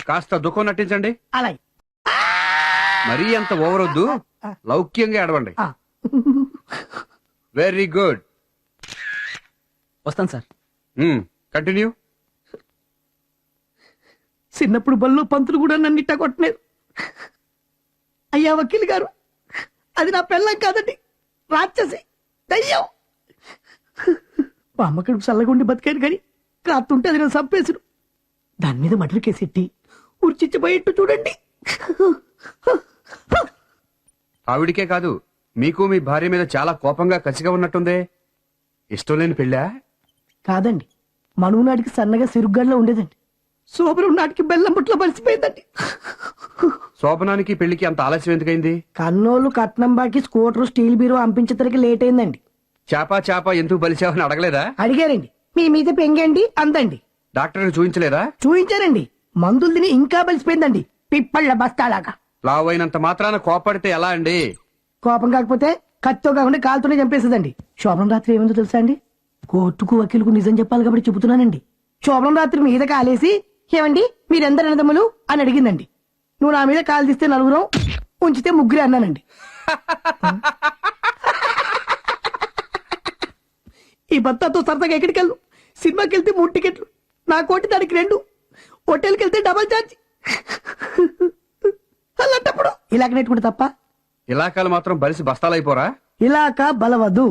కాస్త దుఃఖం నటించండి. అలాగే. మరీ అంత ఓవర్ వద్దు, లౌక్యంగా ఏడవండి. Very good. వస్తాను సార్. కంటిన్యూ. చిన్నప్పుడు బల్లో పంతులు కూడా నన్ను ఇట్టా కొట్టలేదు. అయ్యా వకీల్ గారు, అది నా పెళ్ళం కాదండి, రాక్షసి, దయ్యం. మా అమ్మకడుకు చల్లగుండి బతికాను కానీ రాత్తుంటే అది నన్ను చంపేసుడు. దాని మీద మటర్ కేసెట్టి ఉర్చిచ్చిపోయేట్టు చూడండి. ఆవిడికే కాదు, మీకు మీ భార్య మీద చాలా కోపంగా కసిగా ఉన్నట్టుందే. ఇష్టం లేని పెళ్ళా? కాదండి, మనువు నాటికి సన్నగా సిరుగ్గాల్లో ఉండేదండి. శోభనం నాటికి బెల్లం బుట్లో పరిచిపోయిందండి. శోభనానికి పెళ్లికి అంత ఆలస్యం ఎందుకైంది? కన్నోళ్ళు కట్నం బాకి స్కూటర్ స్టీల్ బీరో అంపించేసరికి లేట్ అయిందండి. చేప ఎందుకు బలిచావని అడగలేదా? అడిగారండి. మీ మీద పెంగండి అందండి. డాక్టర్ చూపించలేదా? చూయించారండి. మందులు తిని ఇంకా బలిసిపోయిందండి, పిప్పళ్ళ బస్తాలాగా. లావు అయినంత మాత్రాన కోపడితే ఎలా అండి? కోపం కాకపోతే కత్తితో కాకుండా కాలుతోనే చంపేసేదండి. శోభనం రాత్రి ఏమైందో తెలుసా అండి? కోర్టుకు వకీలుకు నిజం చెప్పాలి కాబట్టి చెబుతున్నానండి. శోభనం రాత్రి మీద కాలేసి, ఏమండి మీరెందరు అన్నదమ్ములు అని అడిగిందండి. నువ్వు నా మీద కాలు తీస్తే నలుగురం, ఉంచితే ముగ్గురే అన్నానండి. ఈ భర్తతో సరదాగా ఎక్కడికి వెళ్ళు. సినిమాకి వెళ్తే 3 టికెట్లు, నా కోటి దానికి 2, హోటల్కి వెళ్తే డబల్ ఛార్జ్. అలాంటప్పుడు ఇలాగ నెట్టుకుంటే తప్ప. ఇలాకాలు మాత్రం బలిసి బస్తాలైపోరా? ఇలాక బలవదు,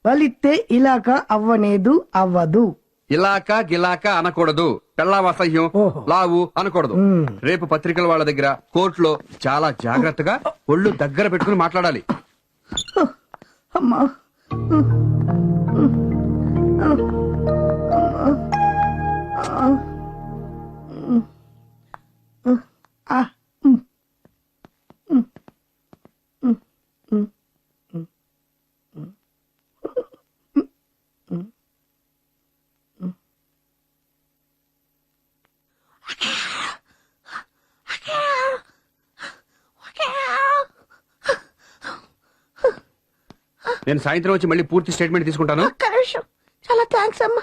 బలిస్తే ఇలాక అవ్వనేదు అవ్వదు. ఇలాక గిలాక అనకూడదు, పెళ్ళావసహ్యం, ఓహో. లావు అనకూడదు. రేపు పత్రికల వాళ్ళ దగ్గర, కోర్టులో చాలా జాగ్రత్తగా ఒళ్ళు దగ్గర పెట్టుకుని మాట్లాడాలి. అమ్మా నేను సాయంత్రం వచ్చి మళ్ళీ పూర్తి స్టేట్మెంట్ తీసుకుంటాను. చాలా థ్యాంక్స్ అమ్మా.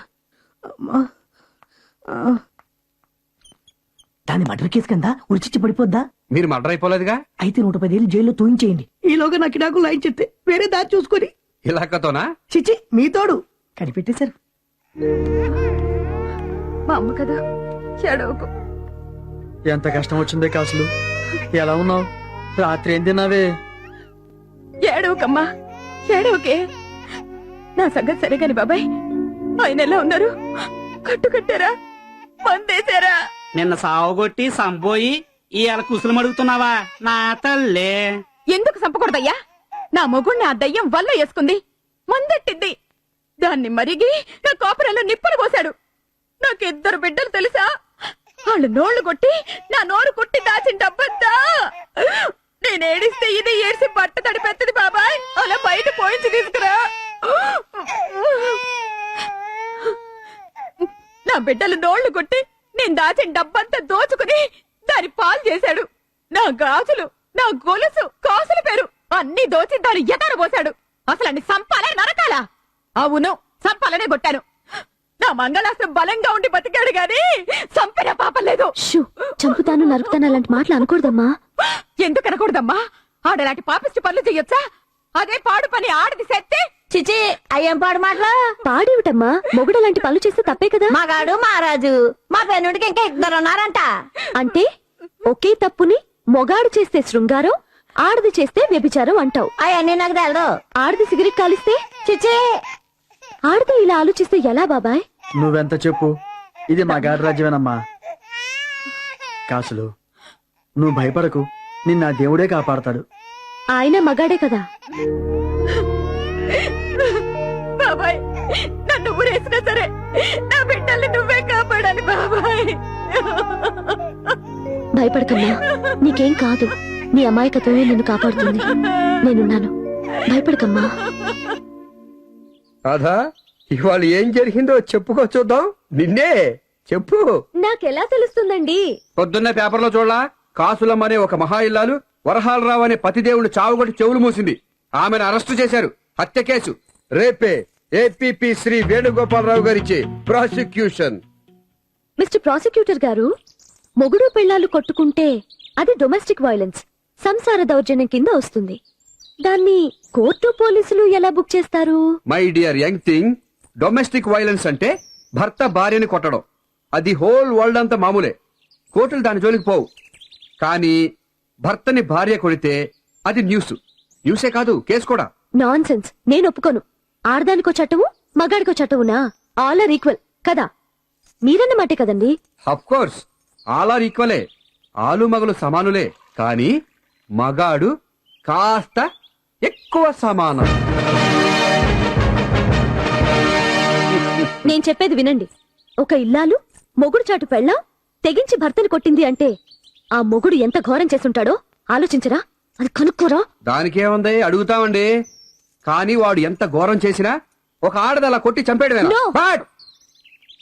దాని మర్డర్ కేసు కింద ఉరిచిచ్చి పడిపోద్దా? మీరు మర్డర్ అయిపోలేదుగా? అయితే 110 ఏళ్ళు జైల్లో తూయించేయండి. ఈలోగా నాకు లైన్ చెప్తే వేరే దారి చూసుకొని. ఇలాకతోనా? చిచి, మీ తోడు కనిపెట్టేశారు. మా అమ్మ కదా, చెడవకు. ఎంత కష్టం వచ్చిందే కాసులు. ఎలా ఉన్నావు? రాత్రి ఏం తిన్నావే? ఏడవకమ్మా, ఏడవకే. నా సంగతి సరే కాని బాబాయ్, ఆయన ఎలా ఉన్నారు? కట్టారా? మందేశారా? నిన్న సావుగొట్టి సంపోయి ఇవాళ కుసులు అడుగుతున్నావా? నా తల్లే. ఎందుకు చంపకూడదయ్యా? నా మొగుణ్ణి ఆ దయ్యం వల్ల వేసుకుంది, మందెట్టింది. దాన్ని మరిగి నా కాపురంలో నిప్పులు పోశాడు. నాకిద్దరు బిడ్డలు తెలుసా? వాళ్ళు నోళ్లు కొట్టి నా నోరు కుట్టి దాచిన డబ్బంతా నేను ఏడిస్తే ఇది ఏడిసి బట్ట తడిపెత్తది బాబాయ్. అలా బయట పోయించి తీసుకురా. నా బిడ్డలు నోళ్లు కొట్టి నేను దాచిన డబ్బంతా దోచుకుని దాని పాలు చేశాడు. నా గాజులు, నా గొలుసు, కాసుల పేరు అన్ని దోచి దాని ఎదర పోశాడు. అసలు అన్ని సంపాలే నరకాలా? అవును, సంపాలనే కొట్టాను. నా మంగళాస్త్రం బలంగా ఉండి బతికాడు గాని సంపిన పాపం లేదు. చంపుతాను, నరుకుతాను అలాంటి మాటలు అనకూడదమ్మా. ఎందుకు అనకూడదమ్మా? ఆడలాంటి పాపిష్టి పనులు చెయ్యొచ్చా? అదే పాడు పని ఆడది సెత్తే. చిచి, అయ్యేం పాడు మాటలు? పాడేవిటమ్మా, మొగుడు అలాంటి పనులు చేస్తే తప్పే కదా. మగాడు మహారాజు, మా పెన్నుడికి ఇంకా 2 ఉన్నారంట. అంటే ఒకే తప్పుని మొగాడు చేస్తే శృంగారం, ఆడది చేస్తే వ్యభిచారం అంటావు. అవన్నీ నాకు తెలదు. ఆడది సిగరెట్ కాలిస్తే చిచి, ఆడది ఇలా ఆలోచిస్తే ఎలా బాబాయ్? నువ్వెంత చెప్పు, ఇది మగాడి రాజ్యమేనమ్మా. కాసులు, నువ్వు భయపడకు, నిన్న దేవుడే కాపాడతాడు. ఆయన మగాడే కదా. బాబాయ్, నన్ను ఊరేసినా సరే నా బిడ్డల్ని నువ్వే కాపాడాలి బాబాయ్. భయపడకమ్మా, నీకేం కాదు. నీ అమాయకత్వమే నిన్ను కాపాడుతుంది. నేనున్నాను, భయపడకమ్మా. రాధా, ఇవాళ ఏం జరిగిందో చెప్పుకో చూద్దాం. నిన్నే చెప్పు. నాకెలా తెలుస్తుందండి? పొద్దున్న పేపర్లో చూడలా? కాసులమ్మనే ఒక మహా ఇల్లాలు వరహాలరావు అనే పతిదేవుడు చావుగొట్టి చెవులు మూసింది. ఆమెను అరెస్టు చేశారు. హత్య కేసు. రేపే ఏపీపీ శ్రీ వేణుగోపాలరావు గారిచే ప్రాసిక్యూషన్. మిస్టర్ ప్రాసిక్యూటర్ గారు, మొగుడు పెళ్ళాలు కొట్టుకుంటే అది డొమెస్టిక్ వైలెన్స్, సంసార దౌర్జన్యం కింద వస్తుంది. దాన్ని కోర్టు పోలీసులు ఎలా బుక్ చేస్తారు? My dear young thing, domestic violence అంటే భర్త భార్యని కొట్టడం. అది హోల్ వరల్డ్ అంతా మామూలే, కోర్టులు దాని జోలికి పోవు. కానీ భర్తని భార్య కొడితే అది న్యూసే కాదు, కేసు కూడా. నాన్ సెన్స్, నేను ఒప్పుకోను. ఆడదానికో చట్టము, మగాడికో చట్టమునా? ఆల్ ఆర్ ఈక్వల్ కదా? మీరన్నమాటే కదండి. అఫ్ కోర్స్ ఆల్ ఆర్ ఈక్వలే, ఆలు మగలు సమానులే. కానీ మగాడు కాస్త ఎక్కువ సమానం. నేను చెప్పేది వినండి. ఒక ఇల్లాలు మొగుడు చాటు పెళ్ళాం తెగించి భర్తను కొట్టింది అంటే ఆ మొగుడు ఎంత ఘోరం చేసుంటాడో ఆలోచించరా? అది కనుక్కోరా? దానికేముంది, అడుగుతామండి. కానీ వాడు ఎంత ఘోరం చేసినా ఒక ఆడది అలా కొట్టి చంపేయడమేనా? No. But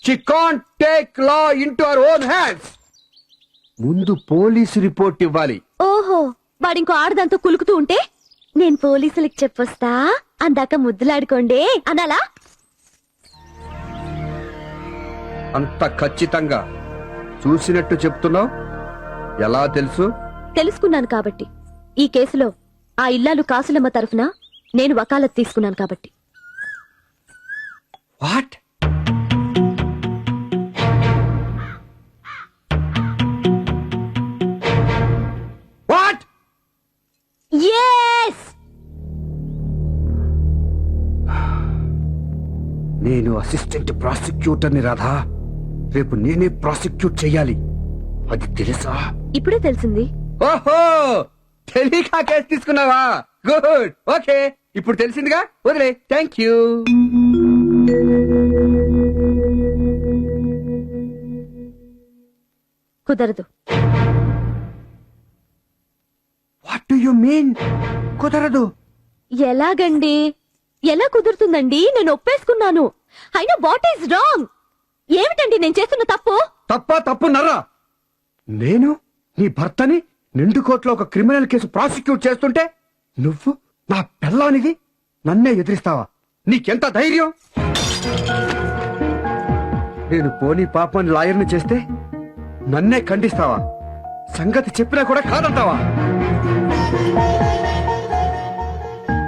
she can't take law into her own hands. ముందు పోలీసు రిపోర్ట్ ఇవ్వాలి. ఓహో, వాడింకో ఆడదాంతో కులుకుతూ ఉంటే నేను పోలీసులకు చెప్పొస్తా, అందాక ముద్దులాడుకోండి అనాలా? అంత ఖచ్చితంగా చూసినట్టు చెప్తున్నావు, ఎలా తెలుసు? తెలుసుకున్నాను కాబట్టి. ఈ కేసులో ఆ ఇల్లాలు కాసులమ్మ తరఫున నేను వకాలత్ తీసుకున్నాను కాబట్టి. వాట్? వాట్? Yes! నేను అసిస్టెంట్ ప్రాసిక్యూటర్ని రాధా. రేపు నేనే ప్రాసిక్యూట్ చెయ్యాలి, అది తెలుసా? ఇప్పుడే తెలిసింది. ఓహో, తెలియక కేసు తీసుకున్నావా? గుడ్, ఓకే, ఇప్పుడు తెలిసిందిగా, వదిలే. Thank you. కుదరదు. వాట్ డు యు మీన్ కుదరదు? ఎలాగండి? ఎలా కుదురుతుందండి? నేను ఒప్పేసుకున్నాను. అయినా వాట్ ఈస్ రాంగ్? ఏమిటండి నేను చేస్తున్న తప్పు? తప్పున్నరా? నేను నీ భర్తని నిండు కోర్టులో ఒక క్రిమినల్ కేసు ప్రాసిక్యూట్ చేస్తుంటే నువ్వు నా పెళ్ళానివి నన్నే ఎదిరిస్తావా? నీకెంత ధైర్యం? నేను పోనీ పాపని లాయర్ని చేస్తే నన్నే ఖండిస్తావా? సంగతి చెప్పినా కూడా కాదంటావా?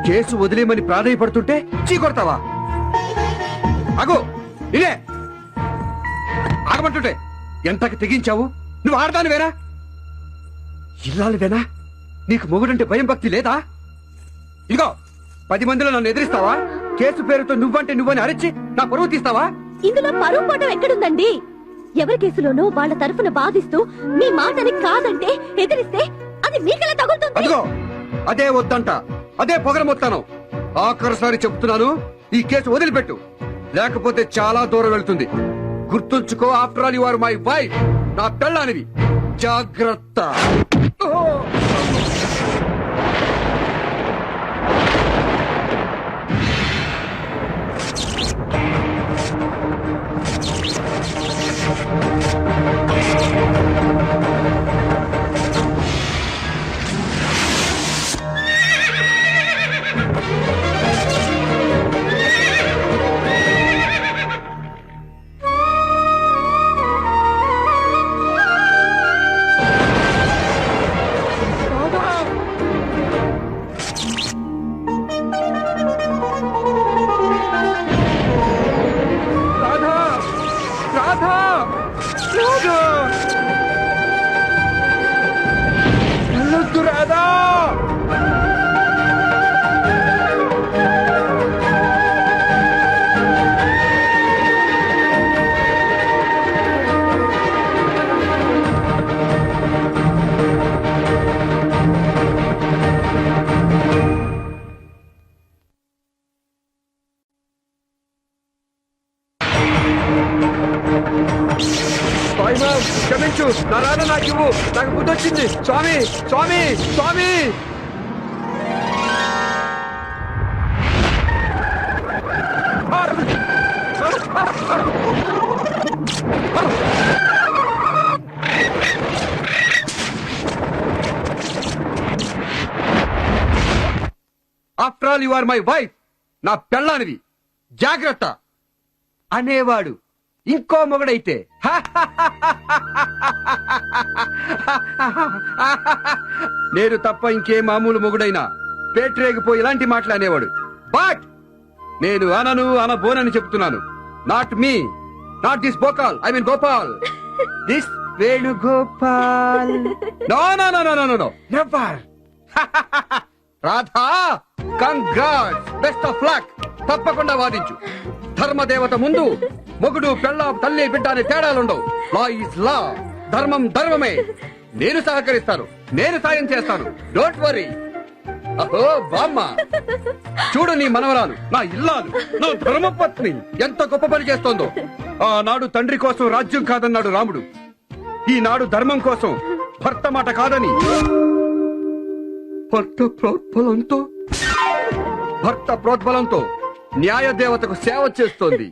కేసు వదిలేమని ప్రాధాయపడుతుంటే చీకొడతావా? అగో ఇదే ఆగమంటుంటే ఎంతకి తెగించావు? నువ్వు ఆడదానివేనా? ఇల్లాలివేనా? నీకు మొగుడంటే భయం భక్తి లేదా? ఇదిగో 10 మందిలో నన్ను ఎదిరిస్తావా? కేసు పేరుతో నువ్వని అరిచి నా పరువు తీస్తావా? ఇందులో పరువు పోవడం ఎక్కడుందండి? ఎవరి కేసులోనూ వాళ్ళ తరఫున బాధిస్తూ మీ మాటని కాదంటే ఎదిరిస్తే అది మీకెలా తగులుతుంది? అదిగో అదే వద్దంట, అదే పొగరమొత్తాను. ఆఖరిసారి చెప్తున్నాను, ఈ కేసు వదిలిపెట్టు, లేకపోతే చాలా దూరం వెళ్తుంది. గుర్తుంచుకో, after all you are my wife, నా పెళ్ళానివి. జాగ్రత్త. క్షమించు, నా రాధ నాకు ఇవ్వు, నాకు బుద్ధొచ్చింది. Swami Swami Swami. After all you are my wife, నా పెళ్ళానివి, జాగ్రత్త అనేవాడు ఇంకో మొగుడైతే నేను తప్ప ఇంకే మామూలు మొగుడైనా పేట్రేగిపోయి ఇలాంటి మాటలు అనేవాడు. బట్ నేను అనబోనని చెప్తున్నాను. Not me, not this Bhopal, I mean Gopal, this Venugopal. No no no no no no never. Radha, congrats, best of luck. తప్పకుండా వాదించు. ధర్మదేవత ముందు మొగుడు పెళ్ళ తల్లి బిడ్డ అనే తేడాలుండవు. లా ఈజ్ లా, ధర్మం ధర్మమే. నేను సహకరిస్తాను, నేను సాయం చేస్తాను. Don't worry. అహో బామ్మ, చూడు నీ మనవరాలు, నా ఇల్లాలు, నా ధర్మపత్ని ఎంత గొప్ప పని చేస్తోందో. ఆనాడు తండ్రి కోసం రాజ్యం కాదన్నాడు రాముడు. ఈనాడు ధర్మం కోసం భర్త మాట కాదని భర్త ప్రోద్బలంతో న్యాయ దేవతకు సేవ చేస్తోంది.